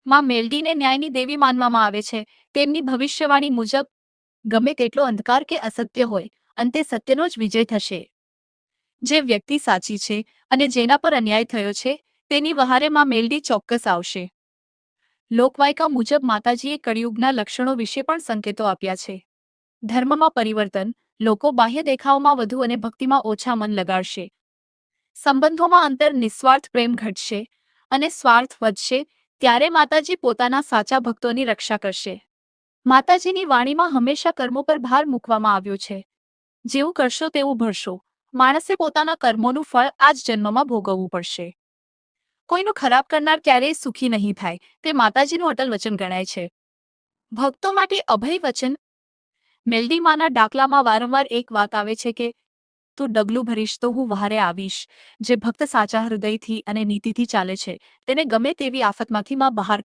માં મેલડીને ન્યાયની દેવી માનવામાં આવે છે. તેમની ભવિષ્યવાણી મુજબ ગમે તેટલો અંધકાર કે અસત્ય હોય, અંતે સત્યનો જ વિજય થશે. જે વ્યક્તિ સાચી છે અને જેના પર અન્યાય થયો છે, તેની વહારે માં મેલડી ચોક્કસ આવશે. લોકવાયકા મુજબ માતાજીએ કળિયુગના લક્ષણો વિશે પણ સંકેતો આપ્યા છે. ધર્મમાં પરિવર્તન, લોકો બાહ્ય દેખાવમાં વધુ અને ભક્તિમાં ઓછા મન લગાડશે. સંબંધોમાં અંતર, નિસ્વાર્થ પ્રેમ ઘટશે અને સ્વાર્થ વધશે. ત્યારે માતાજી પોતાના સાચા ભક્તોની રક્ષા કરશે. માતાજીની વાણીમાં હંમેશા કર્મો પર ભાર મૂકવામાં આવ્યો છે. જેવું કરશો તેવું ભરશો. માણસે પોતાના કર્મોનું ફળ આ જ જન્મમાં ભોગવવું પડશે. કોઈનું ખરાબ કરનાર ક્યારેય સુખી નહીં થાય, તે માતાજીનું અટલ વચન ગણાય છે. ભક્તો માટે અભય વચન. મેલડી માના ડાકલામાં વારંવાર એક વાત આવે છે કે તું ડગલું ભરીશ તો હું વહારે આવીશ. જે ભક્ત સાચા હૃદયથી અને નીતિથી ચાલે છે, તેને ગમે તેવી આફતમાંથી માં બહાર